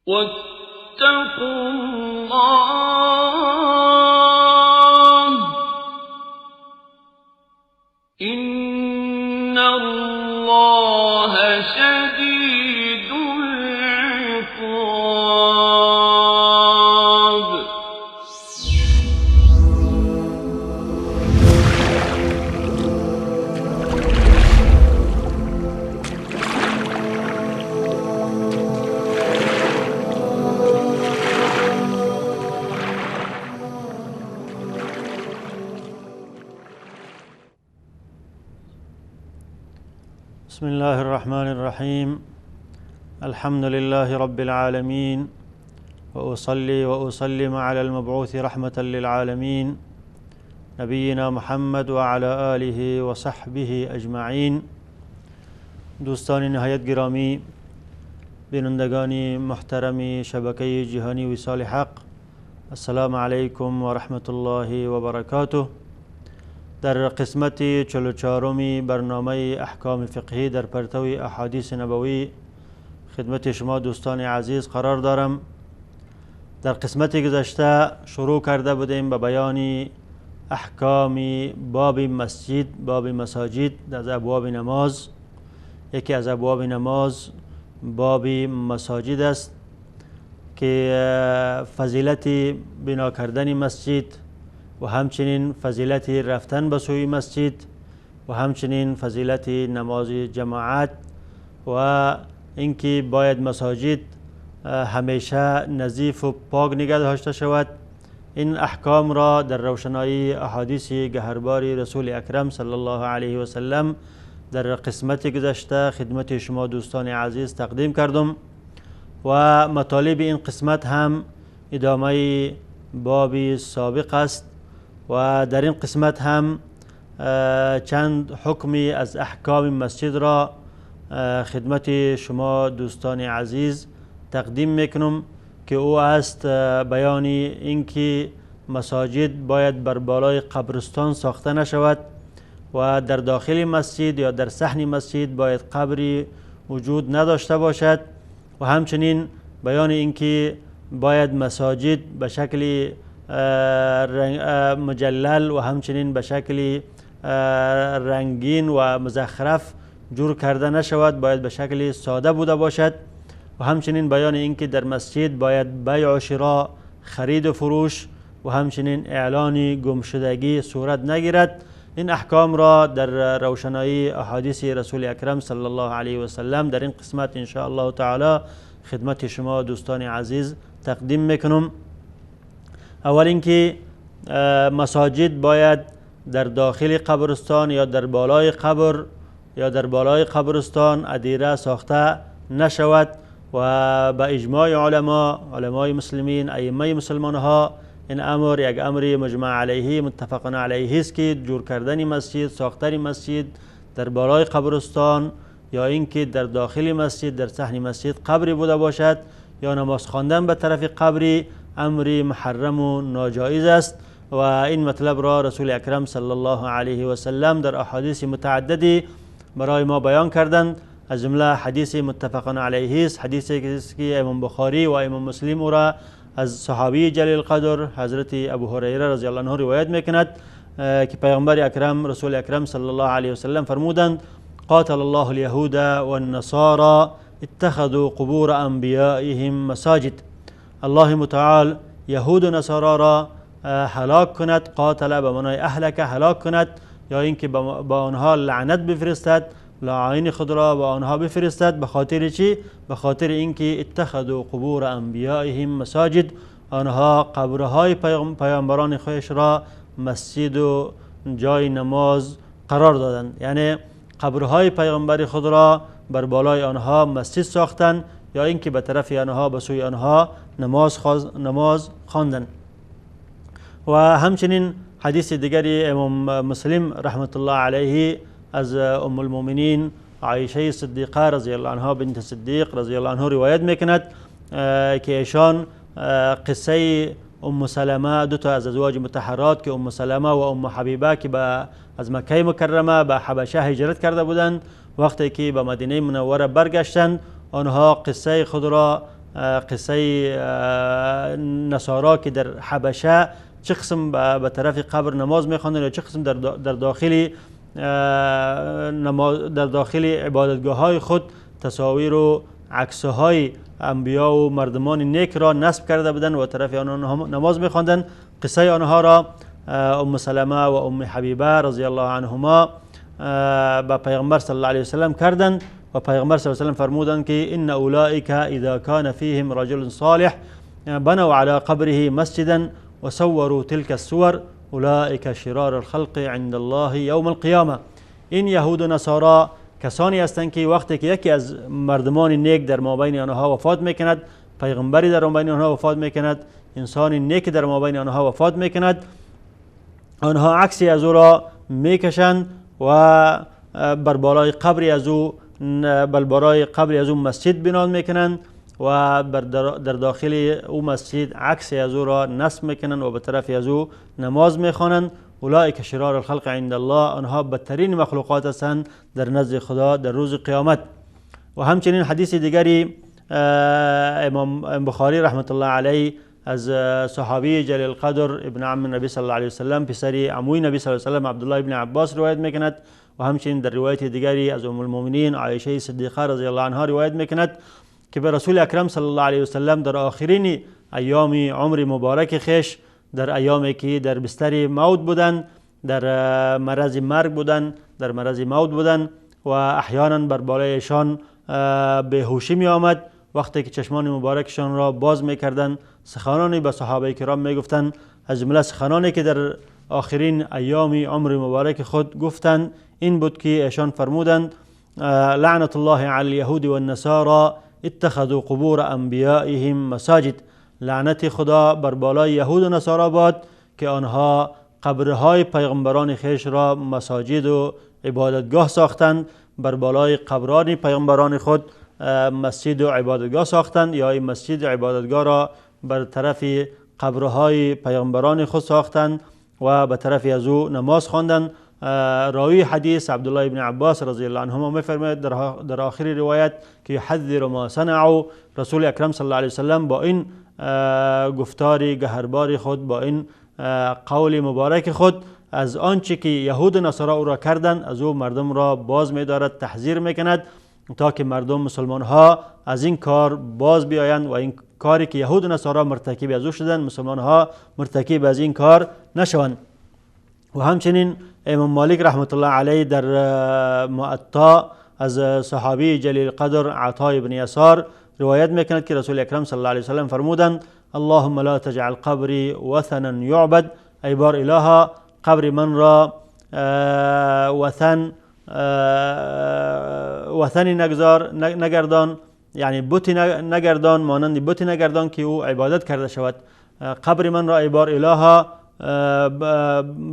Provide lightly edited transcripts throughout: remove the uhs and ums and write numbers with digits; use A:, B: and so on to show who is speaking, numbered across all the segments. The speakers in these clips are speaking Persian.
A: واتقوا الله إن الله شديد العقاب.
B: بسم الله الرحمن الرحيم. الحمد لله رب العالمين، وأصلي وأسلم على المبعوث رحمة للعالمين نبينا محمد وعلى آله وصحبه أجمعين. دوستان نهایت گرامی، بینندگان محترم شبکه جهانی وصال حق، السلام علیکم و رحمت الله و برکاته. در قسمت 44 برنامه احکام فقهی در پرتو احادیث نبوی خدمت شما دوستان عزیز قرار دارم. در قسمت گذشته شروع کرده بودیم به بیان احکام باب مسجد، باب مساجد از ابواب نماز. یکی از ابواب نماز باب مساجد است که فضیلت بنا کردن مسجد و همچنین فضیلت رفتن به سوی مسجد و همچنین فضیلت نماز جماعت و اینکه باید مساجد همیشه نظیف و پاک نگه داشته شود. این احکام را در روشنایی احادیث گهربار رسول اکرم صلی الله علیه و سلم در قسمت گذشته خدمت شما دوستان عزیز تقدیم کردم و مطالب این قسمت هم ادامه باب سابق است و در این قسمت هم چند حکمی از احکام مسجد را خدمت شما دوستان عزیز تقدیم میکنم که او است بیان اینکه مساجد باید بر بالای قبرستان ساخته نشود و در داخل مسجد یا در صحن مسجد باید قبری وجود نداشته باشد و همچنین بیان اینکه باید مساجد به شکل مجلل و همچنین به شکل رنگین و مزخرف جور کرده نشود، باید به شکل ساده بوده باشد و همچنین بیان اینکه در مسجد باید بیع و شراء، خرید و فروش و همچنین اعلان گمشدگی صورت نگیرد. این احکام را در روشنایی احادیث رسول اکرم صلی الله علیه و سلم در این قسمت ان شاء الله تعالی خدمت شما دوستان عزیز تقدیم میکنم. اول اینکه مساجد باید در داخل قبرستان یا در بالای قبر یا در بالای قبرستان ادیره ساخته نشود و با اجماع علمای مسلمین، ائمه مسلمان ها این امر یک امر مجمع علیه متفق علیه است که جور کردن مسجد، ساختن مسجد در بالای قبرستان یا اینکه در داخل مسجد در صحن مسجد قبری بوده باشد یا نماز خواندن به طرف قبری امر محرم و ناجایز است و این مطلب را رسول اکرم صلی الله علیه و سلم در احادیث متعددی برای ما بیان کردند. از جمله حدیث متفق علیه است، حدیثی که امام بخاری و امام مسلم او را از صحابی جلیل القدر حضرت ابو هریره رضی الله عنه روایت میکند که پیغمبر اکرم رسول اکرم صلی الله علیه و سلم فرمودند: قاتل الله اليهود والنصارى اتخذوا قبور انبیائهم مساجد. الله متعال یهود و نصارا را هلاک کند، قاتل به معنای اهلک هلاک کند، یا اینکه با آنها لعنت بفرستد، لعائن خود را با آنها بفرستد. به خاطر چی؟ به خاطر اینکه اتخذوا قبور انبیائهم مساجد، آنها قبرهای پیامبران خودش را مسجد و جای نماز قرار دادند، یعنی قبرهای پیامبر خود را بر بالای آنها مسجد ساختند یا اینکه به طرف آنها به سوی آنها نماز خواندند. و همچنین حدیث دیگری امام مسلم رحمت الله علیه از ام المؤمنین عایشه صدیقه رضی الله عنها بنت صدیق رضی الله عنها روایت میکند که ایشان قصه ام سلمه، دو تا از ازواج مطهرات که ام سلمه و ام حبیبه که از مکه مکرمه به حبشه هجرت کرده بودند، وقتی که به مدینه منوره برگشتند آنها قصه خود را قصه نصارا که در حبشه چه قسم به طرف قبر نماز میخواندن یا چه قسم در داخل عبادتگاه های خود تصاویر و عکس های انبیا و مردمان نیک را نصب کرده بودند و طرف آنها نماز میخواندند. قصه آنها را ام سلمه و ام حبیبه رضی الله عنهما با پیغمبر صلی الله علیه وسلم کردند و پیغمبر صلی الله علیه وسلم فرمودند که ان اولئک اذا کان فیهم رجل صالح بنوا علی قبره مسجدا وصوروا تلك الصور اولئک شرار الخلق عند الله یوم القیامه. این یهود و نصارا کسانی هستند که وقتی که یکی از مردمان نیک در مابین آنها وفات میکند، پیغمبری در مابین آنها وفات میکند، انسان نیک در مابین آنها وفات میکند، آنها عکسی از او را میکشند و بر بالای قبری از او مسجد بنا میکنند و در داخل او مسجد عکسی از او را نصب میکنند و به طرف از او نماز میخوانند. اولئک شرار الخلق عند الله، آنها بدترین مخلوقات هستند در نزد خدا در روز قیامت. و همچنین حدیث دیگری امام بخاری رحمت الله علیه از صحابی جلیل القدر ابن عم نبی صلی الله علیه وسلم پسر عموی نبی صلی الله علیه وسلم عبدالله ابن عباس روایت میکند و همچنین در روایت دیگری از ام المؤمنین عایشه صدیقه رضی الله عنها روایت میکند که به رسول اکرم صلی الله علیه وسلم در آخرین ایام عمر مبارک خیش، در ایامی که در بستر موت بودند، در مرض مرگ بودند، در مرض موت بودند و احیانا بر بالایشان بیهوشی می آمد، وقتی که چشمان مبارکشان را باز میکردند سخنانی به صحابه کرام میگفتند. از جمله سخنانی که در آخرین ایام عمر مبارک خود گفتند این بود که ایشان فرمودند لعنت الله علی الیهود و النصارى اتخذوا قبور انبیائهم مساجد. لعنت خدا بر بالای یهود و نصارا باد که آنها قبرهای پیغمبران خیش را مساجد و عبادتگاه ساختند، بر بالای قبران پیغمبران خود مسجد و عبادتگاه ساختند یا این مسجد و عبادتگاه را بر طرف قبرهای پیغمبران خود ساختند و به طرف از او نماز خواندند. راوی حدیث عبدالله ابن عباس رضی الله عنهما میفرماید در آخر روایت که یحذر ما صنعوا، رسول اکرم صلی الله علیه وسلم با این گفتار گهربار خود، با این قول مبارک خود از آنچه که یهود و نصارا او را کردند از او مردم را باز می‌دارد، تحذیر میکند تا که مردم مسلمان ها از این کار باز بیایند و این کاری که یهود و نصارا مرتکب از او شدند مسلمان ها مرتکب از این کار نشوند. و همچنین امام مالک رحمت الله علیه در معطا از صحابی جلیل قدر عطا ابن یسار روایت میکند که رسول اکرم صلی الله علیه وسلم فرمودند اللهم لا تجعل قبری وثنا یعبد، ای بار الها قبر من را وثنی نگردان، یعنی بتی نگردان، مانند بتی نگردان که او عبادت کرده شود. قبر من را ای بار الها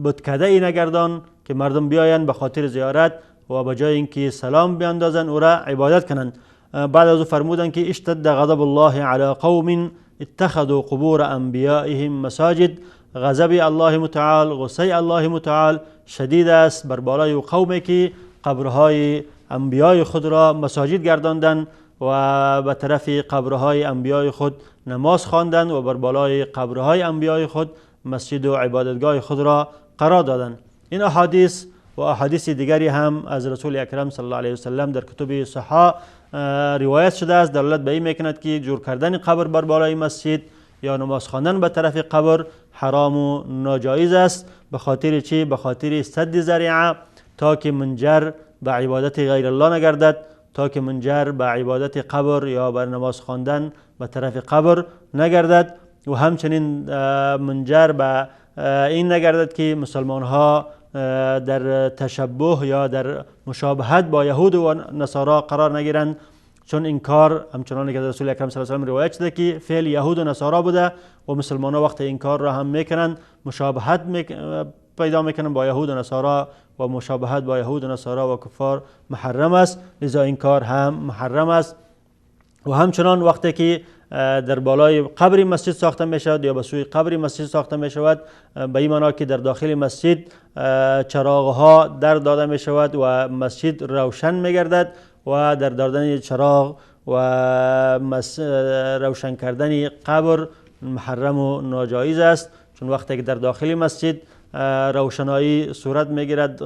B: بتکده ای نگردان که مردم بیایند به خاطر زیارت و به جای اینکه سلام بیاندازند او را عبادت کنند. بعد از او فرمودند که اشتد غضب الله علی قوم اتخذوا قبور انبیائهم مساجد، غضب الله متعال، غصه الله متعال شدید است بر بالای قومی که قبرهای انبیای خود را مساجد گرداندند و به طرف قبرهای انبیای خود نماز خواندند و بر بالای قبرهای انبیای خود مسجد و عبادتگاه خود را قرار دادند. این احادیث و احادیث دیگری هم از رسول اکرم صلی الله علیه وسلم در کتب صحاح روایت شده است، دلالت به این میکند که جور کردن قبر بر بالای مسجد یا نماز خواندن به طرف قبر حرام و ناجایز است. به خاطر چی؟ به خاطر سد ذریعه، تا که منجر به عبادت غیر الله نگردد، تا که منجر به عبادت قبر یا بر نماز خواندن به طرف قبر نگردد و همچنین منجر به این نگردد که مسلمان ها در تشبه یا در مشابهت با یهود و نصارا قرار نگیرند، چون این کار همچنان که رسول اکرم صلی الله علیه و آله روایت شده که فعل یهود و نصارا بوده و مسلمان ها وقت این کار را هم میکنند مشابهت پیدا میکنند با یهود و نصارا و مشابهت با یهود و نصارا و کفار محرم است، لذا این کار هم محرم است. و همچنان وقتی که در بالای قبر مسجد ساخته می شود یا به سوی قبر مسجد ساخته می شود، به این معنا که در داخل مسجد چراغ ها در داده می شود و مسجد روشن می گردد و در دادن چراغ و روشن کردن قبر محرم و ناجایز است، چون وقتی که در داخل مسجد روشنایی صورت میگیرد،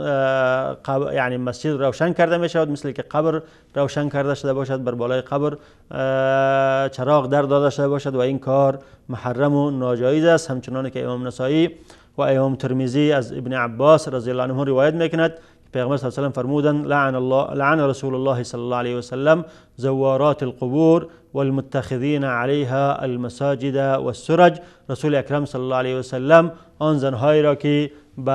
B: یعنی مسجد روشن کرده می شود، مثل که قبر روشن کرده شده باشد، بر بالای قبر چراغ در داده شده باشد و این کار محرم و ناجایز است. همچنان که امام نسائی و امام ترمذی از ابن عباس رضی الله عنه روایت میکند پیغمبر صلی الله علیه و سلم فرمودند لعن رسول الله صلی الله علیه و سلم زوارات القبور والمتخذین علیها المساجد والسرج. رسول اکرم صلی الله علیه و سلم آن زنهایی را که به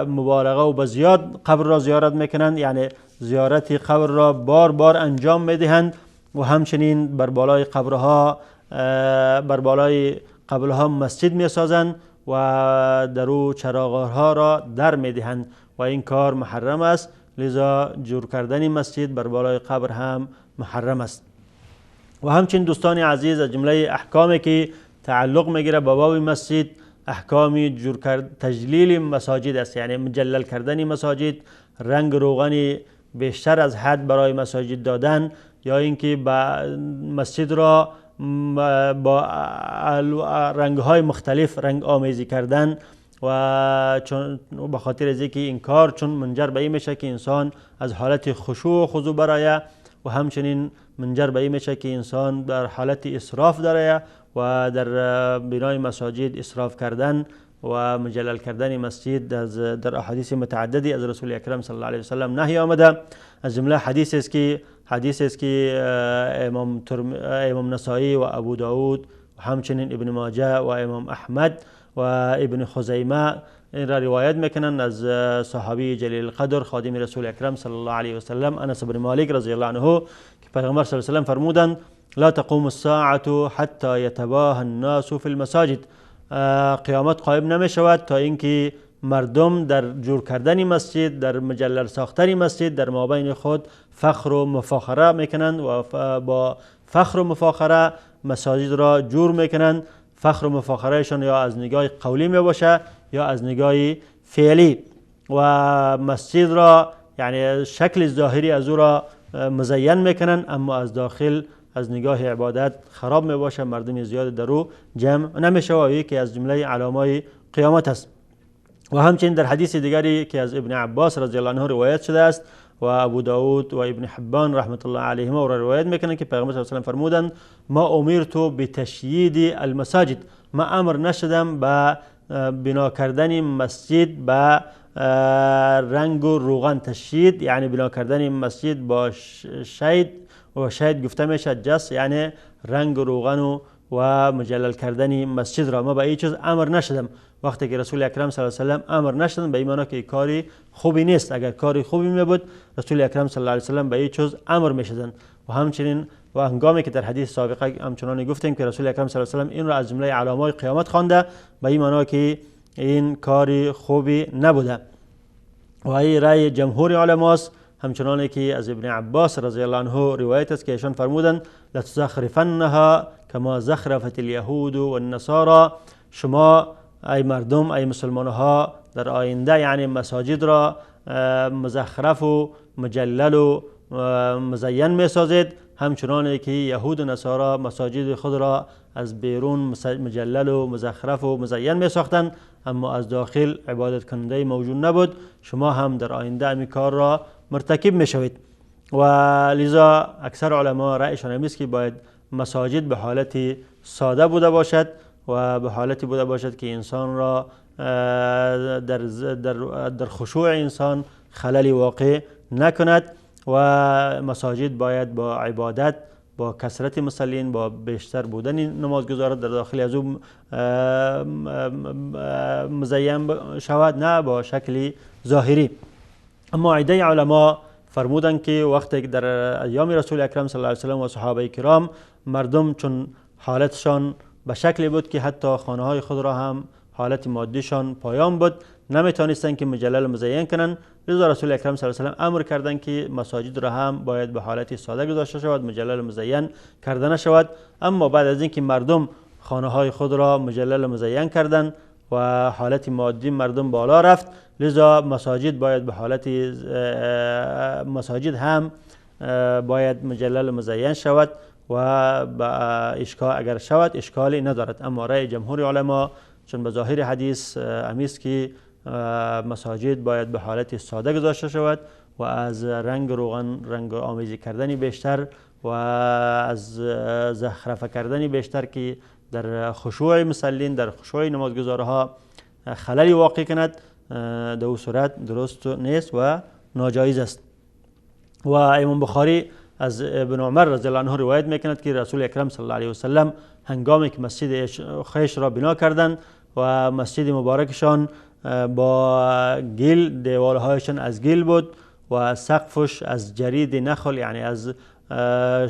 B: مبالغه و به زیاد قبر را زیارت میکنند، یعنی زیارت قبر را بار بار انجام میدهند و همچنین بر بالای قبرها مسجد میسازند و در او چراغ‌ها را در میدهند و این کار محرم است. لذا جور کردن مسجد بر بالای قبر هم محرم است. و همچنین دوستان عزیز، از جمله احکامی که تعلق میگیره به باب مسجد احکام تجلیل مساجد است، یعنی مجلل کردن مساجد، رنگ روغن بیشتر از حد برای مساجد دادن، یا اینکه مسجد را با رنگ‌های مختلف رنگ آمیزی کردن و چون به خاطر از اینکه این کار چون منجر به این میشه که انسان از حالت خشوع و خضوع برآید و همچنین منجر به این میشه که انسان در حالت اسراف درآید و در بنای مساجد اسراف کردن و مجلل کردن مسجد در احادیث متعددی از رسول اکرم صلی الله علیه و سلم نهی آمده. از جمله حدیث است که امام نسائی و ابو داود و همچنین ابن ماجه و امام احمد و ابن خزیمه این را روایت میکنند از صحابی جلیل القدر خادم رسول اکرم صلی الله علیه و سلم انس بن مالک رضی الله عنه که پیغمبر صلی الله علیه و سلم فرمودند لا تقوم الساعة حتى يتباهى الناس في المساجد. قیامت قائم نمی شود تا اینکه مردم در جور کردن مسجد، در مجلل ساختن مسجد در مابین خود فخر و مفاخره میکنند و با فخر و مفاخره مساجد را جور میکنند. فخر و مفاخرهشان یا از نگاه قولی می باشه یا از نگاه فعلی، و مسجد را یعنی شکل ظاهری از او را مزین میکنند، اما از داخل از نگاه عبادت خراب می باشه، مردم زیاد در او جمع نمیشه و یکی از جمله علامای قیامت است. و همچنین در حدیث دیگری که از ابن عباس رضی الله عنه روایت شده است و ابو داود و ابن حبان رحمت الله علیهما را روایت میکنند که پیغمبر صلی الله علیه و سلم فرمودند ما امرت بتشیید المساجد، ما امر نشدم به بنا کردن مسجد به رنگ و روغن. تشیید یعنی بنا کردن مسجد با شید و شید گفته میشه جس، یعنی رنگ و روغن و مجلل کردن مسجد را ما به این چیز امر نشدم. وقتی که رسول اکرم صلی الله علیه و سلم امر نشدن به این معنی که کاری خوبی نیست. اگر کاری خوبی می بود رسول اکرم صلی الله علیه و سلم به این چیز امر میشدن. و همچنین و هنگامی که در حدیث سابقه همچنان گفتیم که رسول اکرم صلی الله علیه و سلم این را از جمله علامات قیامت خوانده به این معنی که این کاری خوبی نبوده. و این رأی جمهور علماست، همچنان که از ابن عباس رضی الله عنه روایت است که ایشان فرمودند لتزخرفنها کما زخرفت الیهود و النصارى. شما ای مردم، ای مسلمان ها در آینده یعنی مساجد را مزخرف و مجلل و مزین می سازید، همچنان که یهود و نصارا مساجد خود را از بیرون مجلل و مزخرف و مزین می ساختند اما از داخل عبادت کننده موجود نبود. شما هم در آینده این کار را مرتکب می شوید. و لذا اکثر علما رأیشان این است که باید مساجد به حالت ساده بوده باشد و به حالتی بوده باشد که انسان را در خشوع انسان خللی واقع نکند و مساجد باید با عبادت، با کثرت مصلین، با بیشتر بودن نمازگزاران در داخل از او مزین شود، نه با شکل ظاهری. اما عده علما فرمودند که وقتی در ایام رسول اکرم صلی الله علیه و سلم و صحابه کرام مردم چون حالتشان به شکلی بود که حتی خانه های خود را هم حالت مادیشان پایان بود، نمیتونستند که مجلل مزین کنند، لذا رسول اکرم صلی الله علیه و سلم امر کردند که مساجد را هم باید به حالت ساده گذاشته شود، مجلل مزین کرده نشود. اما بعد از اینکه مردم خانه های خود را مجلل مزین کردند و حالت مادی مردم بالا رفت، لذا مساجد باید به حالت مساجد هم باید مجلل مزین شود و اشکال اگر شود اشکالی ندارد. اما رأی جمهور علما چون به ظاهر حدیث امیست که مساجد باید به حالت ساده گذاشته شود و از رنگ روغن رنگ آمیزی کردنی بیشتر و از زخرفه کردنی بیشتر که در خشوع مسلین در خشوع نمازگزارها خللی واقع کند در او صورت درست نیست و ناجایز است. و امام بخاری از ابن عمر رضی الله عنه روایت میکند که رسول اکرم صلی الله علیه و سلم هنگامی که مسجد خیش را بنا کردند و مسجد مبارکشان با گل دیوارهایشان از گل بود و سقفش از جرید نخل یعنی از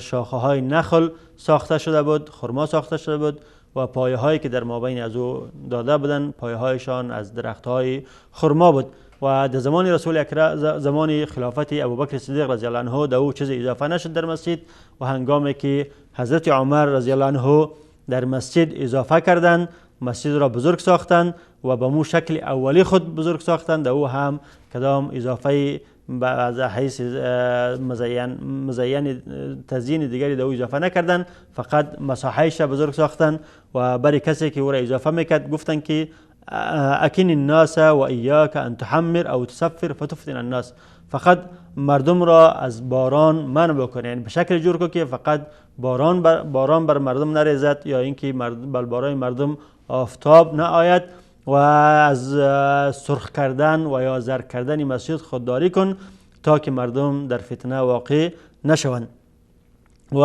B: شاخه های نخل ساخته شده بود، خرما ساخته شده بود و پایه هایی که در مابین از او داده بودند پایه هایشان از درخت های خرما بود. و در زمان رسول اکرم زمان خلافت ابوبکر صدیق رضی الله عنه در او چیز اضافه نشد در مسجد و هنگامی که حضرت عمر رضی الله عنه در مسجد اضافه کردند مسجد را بزرگ ساختند و به مو شکل اولی خود بزرگ ساختند در او هم کدام اضافه از حیث مزین تزیین دیگری در او اضافه نکردند، فقط مساحیش بزرگ ساختند و برای کسی که او را اضافه میکرد گفتند که اکن الناس و ایاک ان تحمر او تسفر فتفتن الناس، فقط مردم را از باران منع بکن، یعنی به شکل جور کن که فقط باران بر مردم نریزد یا اینکه برای مردم آفتاب نه آید و از سرخ کردن و یا زرد کردن مسجد خودداری کن تا که مردم در فتنه واقع نشوند. و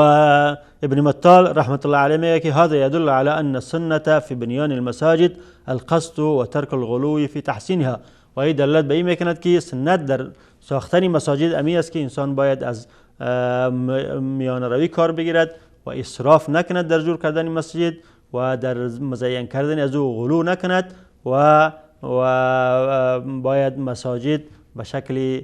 B: ابن مطال رحمت الله علیه میگه که هذا يدل على ان السنه في بنيان المساجد القصد و ترک الغلو في تحسینها، و این دلالت به این میکند که سنت در ساختن مساجد امی است که انسان باید از میان روی کار بگیرد و اسراف نکند در جور کردن مسجد و در مزین کردن از او غلو نکند و باید مساجد به شکل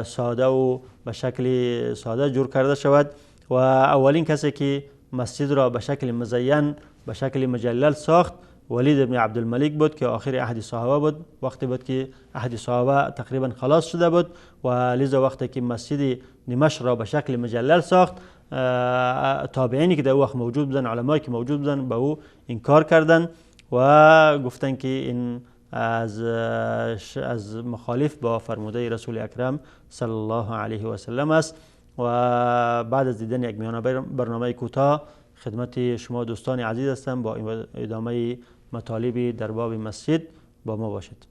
B: ساده و به شکل ساده جور کرده شود. و اولین کسی که مسجد را به شکل مزین به شکل مجلل ساخت ولید ابن عبدالملک بود که آخر عهد صحابه بود، وقتی بود که عهد صحابه تقریبا خلاص شده بود و لذا وقتی که مسجد دمشق را به شکل مجلل ساخت تابعینی که در وقت موجود بودن علمایی که موجود بودن به او انکار کردند و گفتن که این از مخالف با فرموده رسول اکرم صلی الله علیه و سلم است. و بعد از دیدن یک میانه برنامه کوتاه خدمت شما دوستان عزیز هستم با ادامه مطالب در باب مسجد با ما باشید.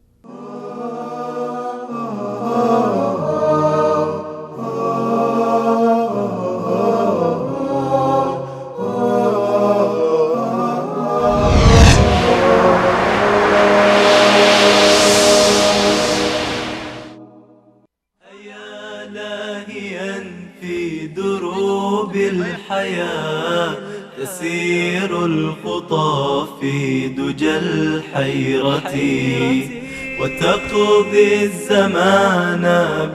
C: تسير الخطى في دجى الحيرة وتقضي الزمان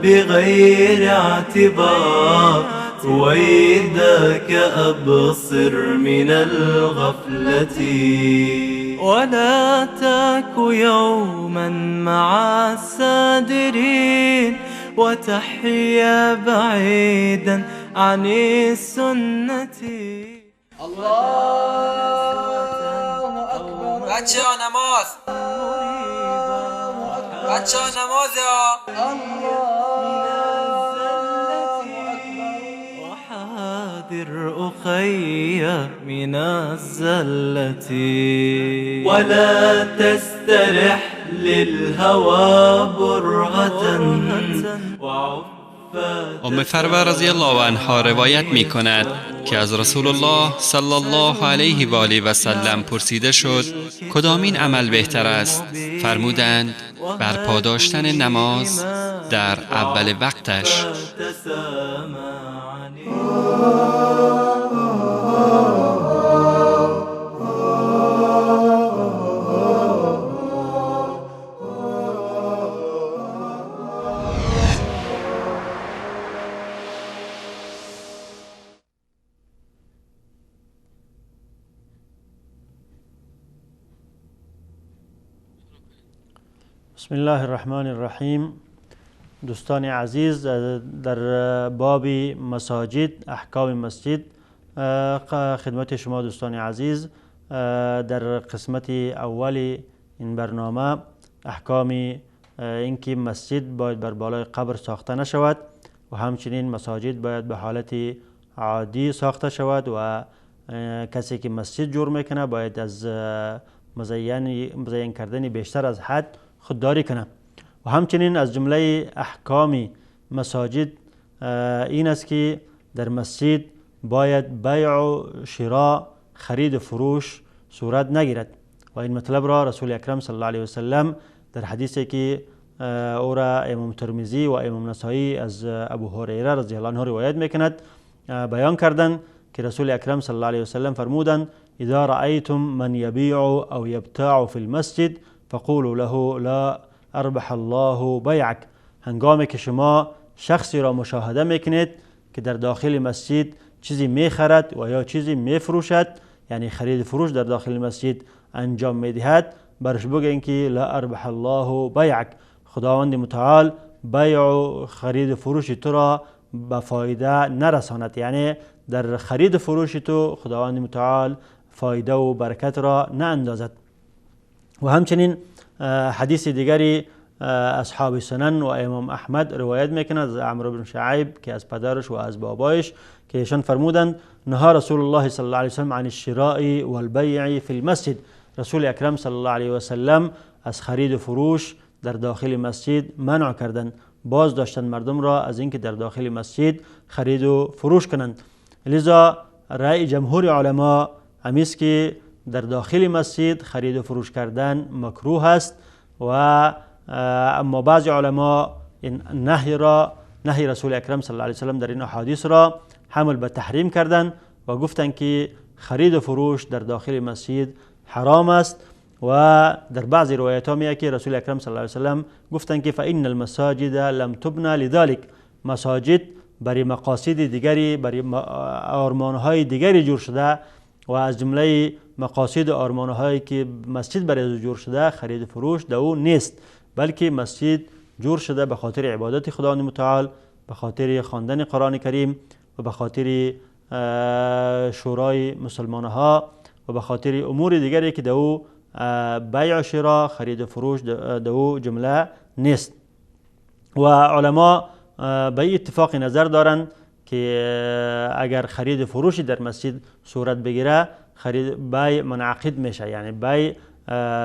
C: بغير اعتبار، رويدك أبصر من الغفلة ولا تك يوما مع السادرين وتحيا بعيدا عن السنة.
D: بچه ها نماز، بچه ها نماز
C: وحاذر أخي من الزلة ولا تسترح للهوى برهة
E: فروه رضی الله عنها روایت می کند که از رسول الله صلی الله علیه و آله و سلم پرسیده شد کدامین عمل بهتر است؟ فرمودند برپا داشتن نماز در اول وقتش.
B: بسم الله الرحمن الرحیم. دوستان عزیز در باب مساجد، احکام مسجد خدمت شما دوستان عزیز در قسمت اول این برنامه احکام اینکه مسجد باید بر بالای قبر ساخته نشود و همچنین مساجد باید به حالت عادی ساخته شود و کسی که مسجد جور میکنه باید از مزین کردن بیشتر از حد خودداری کنه. و همچنین از جمله احکام مساجد این است که در مسجد باید بیع و شراء، خرید و فروش صورت نگیرد و این مطلب را رسول اکرم صلی الله علیه و سلم در حدیثی که او را امام ترمذی و امام نسائی از ابو هریره رضی الله عنه روایت میکند بیان کردند که رسول اکرم صلی الله علیه و سلم فرمودند اذا رأیتم من یبیع او یبتاع فی المسجد فقولوا له لا اربح الله بیعک. هنگامی که شما شخصی را مشاهده میکنید که در داخل مسجد چیزی میخرد و یا چیزی میفروشد، یعنی خرید فروش در داخل مسجد انجام میدهد، برش بگین که لا اربح الله بیعک، خداوند متعال بیع و خرید فروش تو را به فایده نرساند، یعنی در خرید فروش تو خداوند متعال فایده و برکت را نه اندازد. و همچنین حدیث دیگری اصحاب سنن و امام احمد روایت میکنند از عمرو بن شعیب که از پدرش و از بابایش که ایشان فرمودند نهى رسول الله صلی الله علیه و سلم عن الشراء والبیع فی المسجد. رسول اکرم صلی الله علیه و سلم از خرید و فروش در داخل مسجد منع کردند، باز داشتند مردم را از اینکه در داخل مسجد خرید و فروش کنند. لذا رأی جمهور علما همیست که در داخل مسجد خرید و فروش کردن مکروه است و اما بعضی علما این نهی رسول اکرم صلی الله علیه و سلم در این احادیث را حمل به تحریم کردند و گفتند که خرید و فروش در داخل مسجد حرام است و در بعضی روایت ها میگه که رسول اکرم صلی الله علیه و سلم گفتند که فإن المساجد لم تبنى لذلك، مساجد برای مقاصد دیگری، برای آرمانهای دیگری جور شده و از جمله مقاصد و آرمانهایی که مسجد برای جور شده خرید و فروش دو نیست، بلکه مسجد جور شده به خاطر عبادت خداوند متعال، به خاطر خواندن قرآن کریم و به خاطر شورای مسلمان ها و به خاطر امور دیگری که دو بیع و شراء، خرید و فروش دو جمله نیست. و علما به اتفاق نظر دارند که اگر خرید و فروشی در مسجد صورت بگیره بیع منعقد میشه، یعنی بیع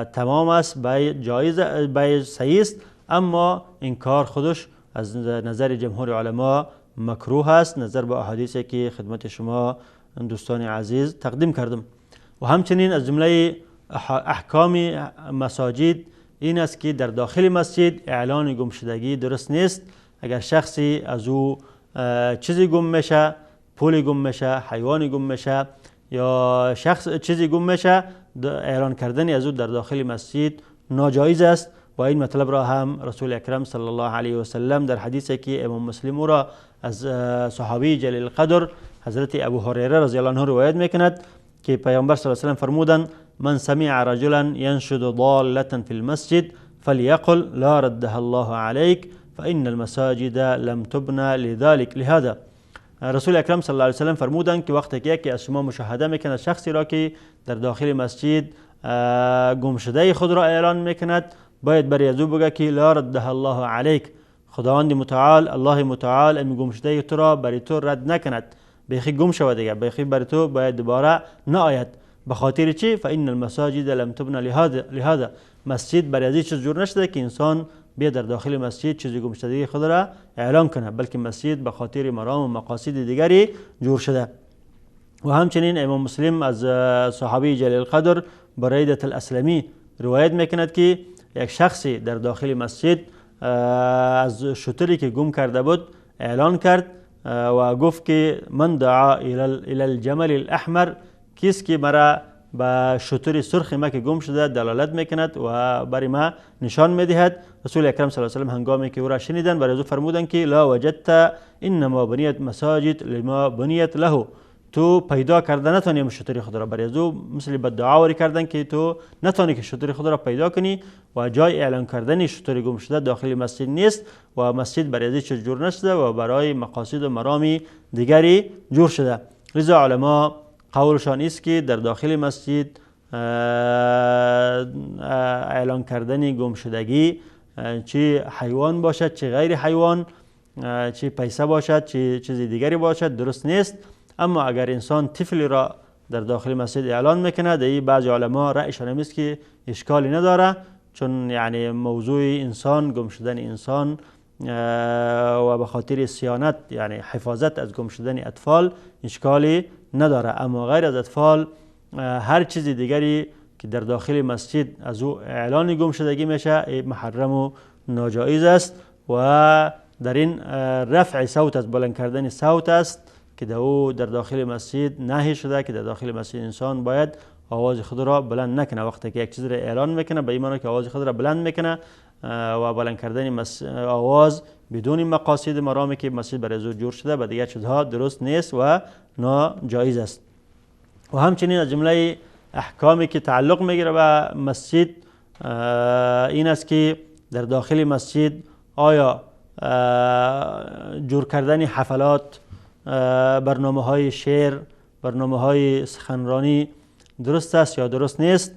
B: تمام است، بیع جایز، بیع صحیح است، اما این کار خودش از نظر جمهور علما مکروه است، نظر به احادیثی که خدمت شما دوستان عزیز تقدیم کردم. و همچنین از جمله احکام مساجد این است که در داخل مسجد اعلان گمشدگی درست نیست. اگر شخصی از او چیزی گم میشه، پولی گم میشه، حیوانی گم میشه یا شخص چیزی گم میشه، اعلان کردن از او در داخل مسجد ناجایز است و این مطلب را هم رسول اکرم صلی الله علیه و سلم در حدیثی که امام مسلم را از صحابی جلیل القدر حضرت ابو هریره رضی الله عنه روایت میکند که پیامبر صلی الله علیه و سلم فرمودند من سمع رجلا ينشد ضالة في المسجد فليقل لا ردها الله عليك فإن المساجد لم تبنى لذلك. لهذا رسول اکرم صلی الله علیه و سلم فرمودند که وقتی که یکی از شما مشاهده میکند شخصی را که در داخل مسجد گمشده خود را اعلان میکند، باید برای از او بگه که لا ردها الله عليك، خداوند متعال، الله متعال این گمشده تو را برای تو رد نکند، بیخی گم شود دیگه، بیخی برای تو باید دوباره نآید. به خاطر چی؟ فإن المساجد لم تبنى لهذا، مسجد برای از چیز جور نشده که انسان بیا در داخل مسجد چیزی گمشدگی خود را اعلان کنه، بلکه مسجد به خاطر مرام و مقاصد دیگری جور شده. و همچنین امام مسلم از صحابی جلیل القدر بریدة الاسلمی روایت میکند که یک شخصی در داخل مسجد از شتری که گم کرده بود اعلان کرد و گفت که من دعا الى الجمل الاحمر، کیست که مرا به شتر سرخ ما که گم شده دلالت میکند و برای ما نشان میدهد. رسول اکرم صلی الله علیه و سلم هنگامی که او را شنیدند برای او فرمودند که لا وجدت انما بنیت مساجد لما بنیت له، تو پیدا کرده نتونی شتری خود را، برای از او مثل بددعاوری کردن که تو نتونی که شتری خود را پیدا کنی و جای اعلان کردن شتری گم شده داخل مسجد نیست و مسجد برای از چیز جور نشده و برای مقاصد و مرامی دیگری جور شده. لذا علما قولشان است که در داخل مسجد اعلان کردن گم شدگی، چه حیوان باشد چه غیر حیوان، چه پیسه باشد چه چیز دیگری باشد، درست نیست. اما اگر انسان طفلی را در داخل مسجد اعلان میکنه، در بعضی علما رأیشان است که اشکالی نداره، چون یعنی موضوع انسان، گم شدن انسان و به خاطر صیانت یعنی حفاظت از گم شدن اطفال اشکالی نداره. اما غیر از اطفال هر چیز دیگری که در داخل مسجد از او اعلان گم شدگی میشه محرم و ناجایز است و در این رفع صوت است، بلند کردن صوت است که در داخل مسجد نهی شده که در داخل مسجد انسان باید آواز خود را بلند نکنه. وقتی که یک چیز را اعلان میکنه به این معنی که آواز خود را بلند میکنه و بلند کردن آواز بدون مقاصد مرامی که مسجد برای زود جور شده به دیگر چیزها درست نیست و ناجایز است. و همچنین از جمله احکامی که تعلق میگیره به مسجد این است که در داخل مسجد آیا جور کردن حفلات، برنامه های شعر، برنامه های سخنرانی درست است یا درست نیست.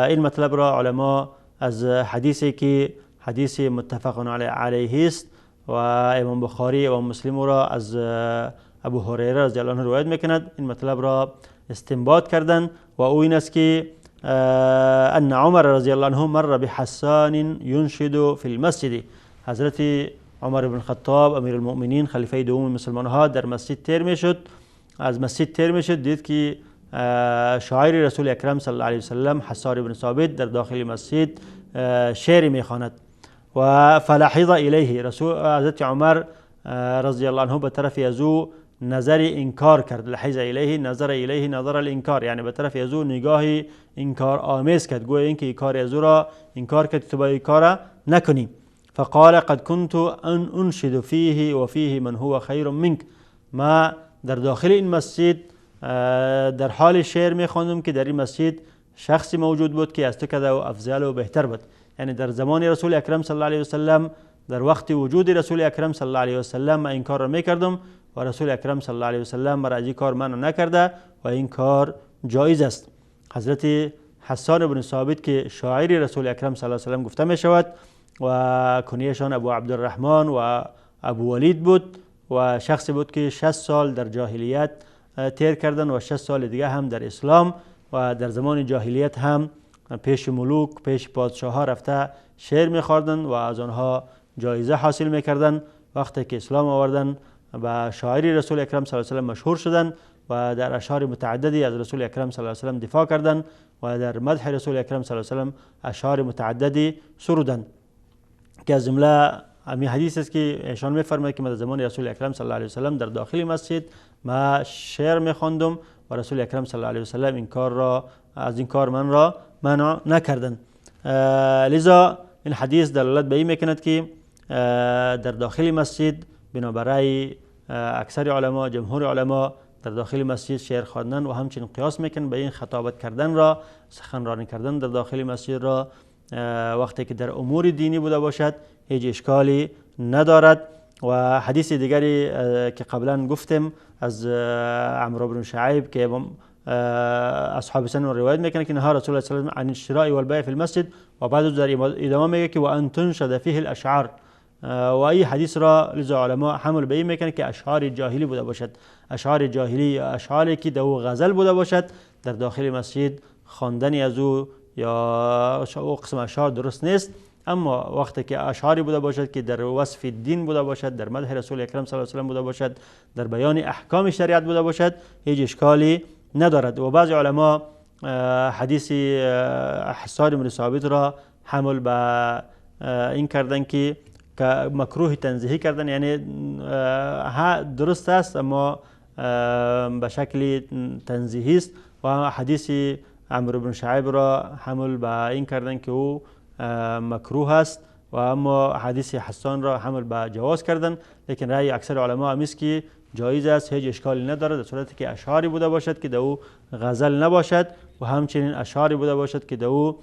B: این مطلب را علما از حدیثی که حدیث متفق علیه است و امام بخاری و مسلم را از ابو هریره رضی الله عنه روایت میکند، این مطلب را استنباط کردن و او این است که ان عمر رضی الله عنه مر بحسان ينشد في المسجد. حضرت عمر بن خطاب امیر المؤمنین خلیفه دوم مسلمان ها در مسجد تیر میشد، از مسجد تیر میشد، دید که شاعر رسول اکرم صلی الله علیه وسلم حسان بن ثابت در داخل مسجد شعر میخواند و فلحظ الیه. حضرت عمر رضی الله عنه به طرف از او نظر انکار کرد. لحظ الیه نظر الیه نظر الانکار، یعنی به طرف از او نگاه انکار آمیز کرد، گویا اینکه کار از او را انکار کرد، تو باید کار نکنی. فقال قد كنت انشد فيه وفيه من هو خیر منك. ما در داخل این مسجد در حال شعر میخواندم که در این مسجد شخصی موجود بود که از تو کده و افضل و بهتر بود. یعنی در زمان رسول اکرم صلی الله علیه وسلم، در وقت وجود رسول اکرم صلی الله علیه وسلم من این کار را میکردم و رسول اکرم صلی الله علیه وسلم مرا از این کار منع نکرده و این کار جایز است. حضرت حسان بن ثابت که شاعر رسول اکرم صلی الله علیه وسلم گفته می شود و کنیهشان ابو عبدالرحمن و ابو ولید بود و شخصی بود که 60 سال در جاهلیت تیر کردن و 60 سال دیگه هم در اسلام و در زمان جاهلیت هم پیش ملوک، پیش پادشاه ها رفته شعر می‌خواندن و از آنها جایزه حاصل می‌کردن. وقتی که اسلام آوردن و شاعر رسول اکرم صلی الله علیه و مشهور شدن و در اشعار متعددی از رسول اکرم صلی الله علیه و دفاع کردند و در مدح رسول اکرم صلی الله علیه و اشعار متعددی سرودند که از جمله همین حدیث است که ایشان می‌فرماید که من در زمان رسول اکرم صلی الله علیه و در داخل مسجد ما شعر می‌خواندم و رسول اکرم صلی الله علیه و این کار را از این کار من را منع نکردند. لذا این حدیث دلالت به این میکند که در داخل مسجد بنابرای اکثر علما، جمهور علما در داخل مسجد شعر خواندن و همچنین قیاس میکنن به این خطابت کردن را، سخنرانی کردن در داخل مسجد را وقتی که در امور دینی بوده باشد هیچ اشکالی ندارد. و حدیث دیگری که قبلا گفتم از عمرو بن شعیب که اصحاب سنن روایت میکنه که نهار رسول الله صلی الله علیه و عن الشراء والبيع في المسجد و بعد در ادامه میگه که و ان تنشد فيه الاشعار. و این حدیث را لذا علما حمل به این میکنه که اشعار جاهلی بوده باشد، اشعار جاهلی، اشعاری که دو غزل بوده باشد در داخل مسجد خواندن از او یا قسم اشعار درست نیست. اما وقتی که اشعاری بوده باشد که در وصف دین بوده باشد، در مدح رسول اکرم صلی الله علیه و آله بوده باشد، در بیان احکام شریعت بوده باشد هیچ اشکالی ندارد. و بعضی علما حدیث حسان بن ثابت را حمل به این کردن که مکروه تنزیهی کردن، یعنی درست است اما به شکل تنزیهی است. و حدیث عمرو بن شعیب را حمل به این کردن که او مکروه است و اما حدیث حسان را حمل به جواز کردن، لیکن رأی اکثر علما هم است که جایز است، هیچ اشکالی ندارد در صورتی که اشعاری بوده باشد که دو غزل نباشد و همچنین اشعاری بوده باشد که دو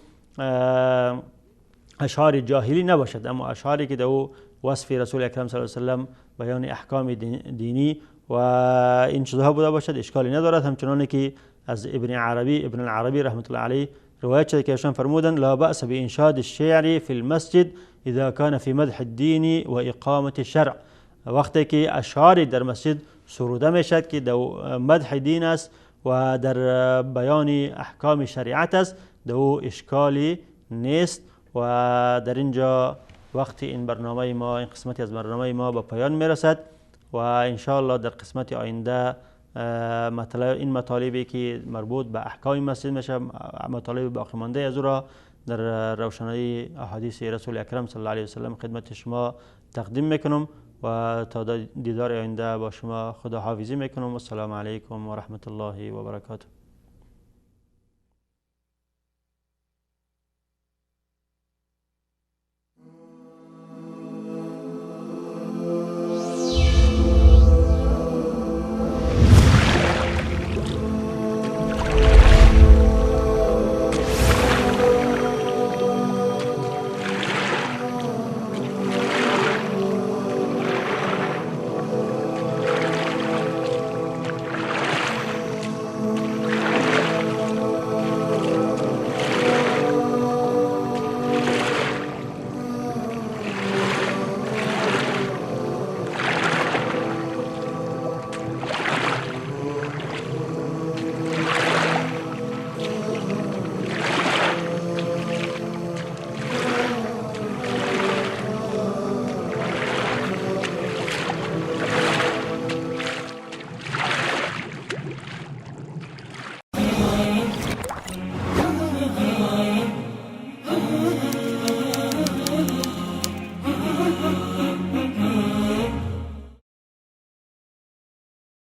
B: اشعار جاهلی نباشد، اما اشعاری که دو وصف رسول اکرم صلی الله علیه و سلم، بیان احکام دینی و این چیزها بوده باشد اشکالی ندارد. همچنانه که از ابن العربی رحمت الله علیه روایت شده که ایشان فرمودند لا بأس بانشاد الشعر فی المسجد اذا كان في مدح الدین و اقامت الشرع. وقتی که اشعاری در مسجد سروده میشد که در مدح دین است و در بیان احکام شریعت است، دو اشکالی نیست. و در اینجا وقتی این برنامه ما، این قسمتی از برنامه ما به پایان میرسد و ان شاء الله در قسمت آینده این مطالبی که مربوط به احکام مسجد میشه، مطالب باقی مانده از او را در روشنایی احادیث رسول اکرم صلی الله علیه و سلم خدمت شما تقدیم میکنم و تا دیدار آینده با شما خداحافظی میکنم. السلام علیکم و رحمت الله و برکاته.